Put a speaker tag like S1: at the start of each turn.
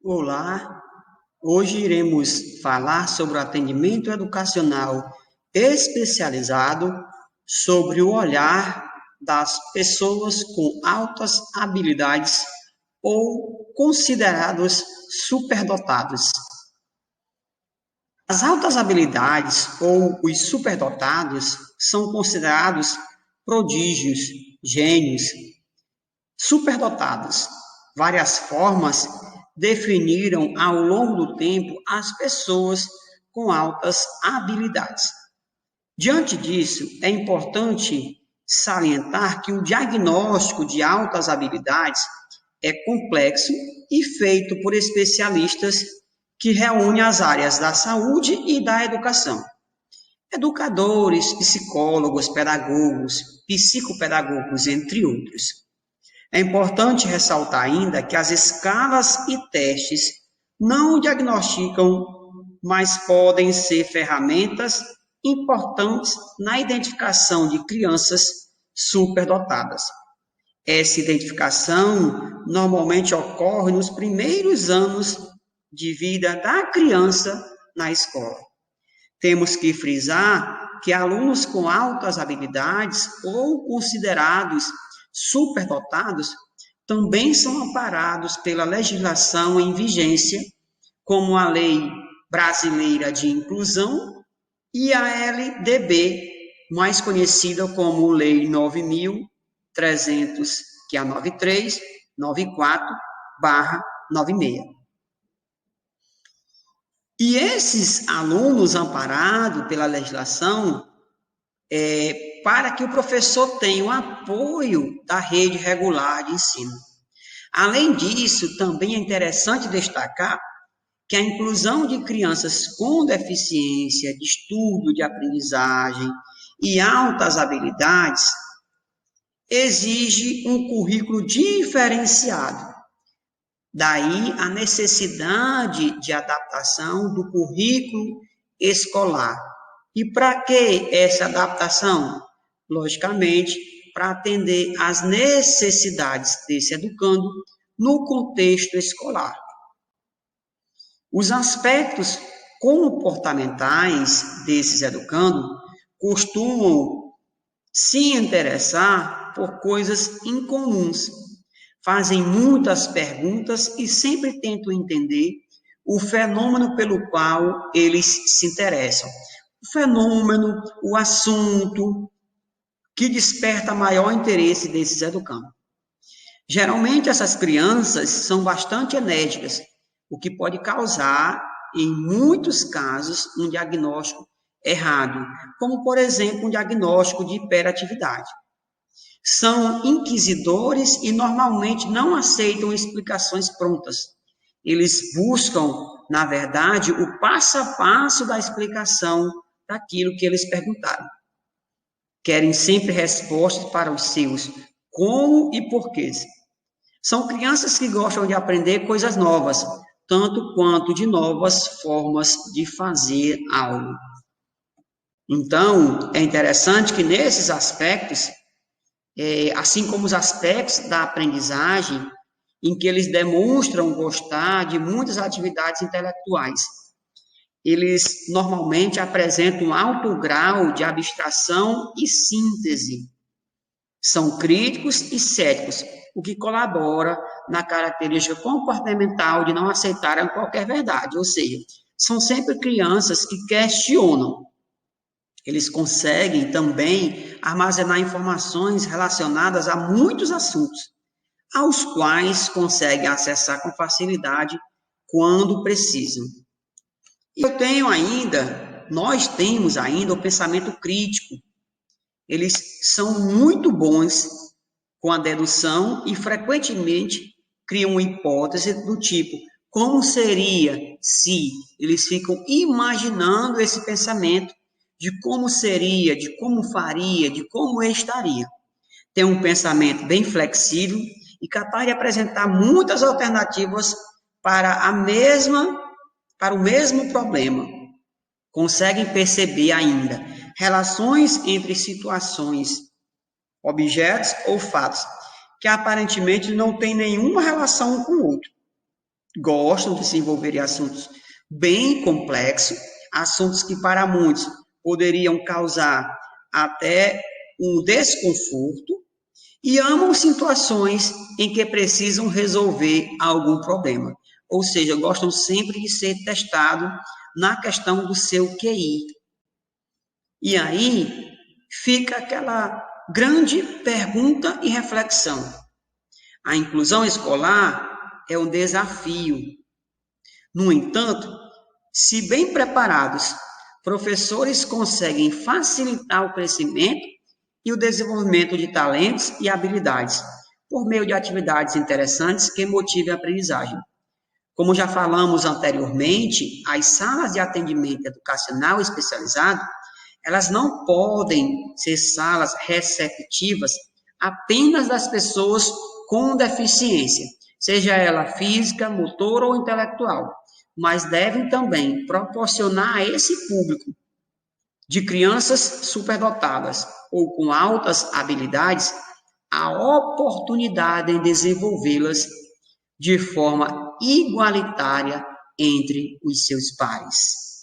S1: Olá, hoje iremos falar sobre o atendimento educacional especializado sobre o olhar das pessoas com altas habilidades ou considerados superdotados. As altas habilidades ou os superdotados são considerados prodígios, gênios, superdotados. Várias formas definiram ao longo do tempo as pessoas com altas habilidades. Diante disso, é importante salientar que o diagnóstico de altas habilidades é complexo e feito por especialistas que reúnem as áreas da saúde e da educação. Educadores, psicólogos, pedagogos, psicopedagogos, entre outros. É importante ressaltar ainda que as escalas e testes não diagnosticam, mas podem ser ferramentas importantes na identificação de crianças superdotadas. Essa identificação normalmente ocorre nos primeiros anos de vida da criança na escola. Temos que frisar que alunos com altas habilidades ou considerados superdotados também são amparados pela legislação em vigência, como a Lei Brasileira de Inclusão e a LDB, mais conhecida como Lei 9.300, que é a 9394/96. E esses alunos amparados pela legislação, para que o professor tenha o apoio da rede regular de ensino. Além disso, também é interessante destacar que a inclusão de crianças com deficiência de estudo, de aprendizagem e altas habilidades exige um currículo diferenciado. Daí a necessidade de adaptação do currículo escolar. E para que essa adaptação? Logicamente, para atender às necessidades desse educando no contexto escolar. Os aspectos comportamentais desses educandos costumam se interessar por coisas incomuns, fazem muitas perguntas e sempre tentam entender o fenômeno pelo qual eles se interessam. O fenômeno, o assunto que desperta maior interesse desses educandos. Geralmente, essas crianças são bastante enérgicas, o que pode causar, em muitos casos, um diagnóstico errado, como, por exemplo, um diagnóstico de hiperatividade. São inquisidores e normalmente não aceitam explicações prontas. Eles buscam, na verdade, o passo a passo da explicação daquilo que eles perguntaram. Querem sempre respostas para os seus como e porquês. São crianças que gostam de aprender coisas novas, tanto quanto de novas formas de fazer algo. Então, é interessante que nesses aspectos, assim como os aspectos da aprendizagem, em que eles demonstram gostar de muitas atividades intelectuais, eles normalmente apresentam um alto grau de abstração e síntese. São críticos e céticos, o que colabora na característica comportamental de não aceitarem qualquer verdade, ou seja, são sempre crianças que questionam. Eles conseguem também armazenar informações relacionadas a muitos assuntos, aos quais conseguem acessar com facilidade quando precisam. Nós temos ainda o pensamento crítico. Eles são muito bons com a dedução e frequentemente criam uma hipótese do tipo, como seria se? Eles ficam imaginando esse pensamento de como seria, de como faria, de como estaria. Tem um pensamento bem flexível e capaz de apresentar muitas alternativas para o mesmo problema. Conseguem perceber ainda relações entre situações, objetos ou fatos, que aparentemente não têm nenhuma relação um com o outro. gostam de se envolver em assuntos bem complexos, assuntos que para muitos poderiam causar até um desconforto, e amam situações em que precisam resolver algum problema. Ou seja, gostam sempre de ser testado na questão do seu QI. E aí fica aquela grande pergunta e reflexão. A inclusão escolar é um desafio. No entanto, se bem preparados, professores conseguem facilitar o crescimento e o desenvolvimento de talentos e habilidades por meio de atividades interessantes que motivem a aprendizagem. Como já falamos anteriormente, as salas de atendimento educacional especializado, elas não podem ser salas receptivas apenas das pessoas com deficiência, seja ela física, motora ou intelectual, mas devem também proporcionar a esse público de crianças superdotadas ou com altas habilidades a oportunidade em desenvolvê-las de forma igualitária entre os seus pares.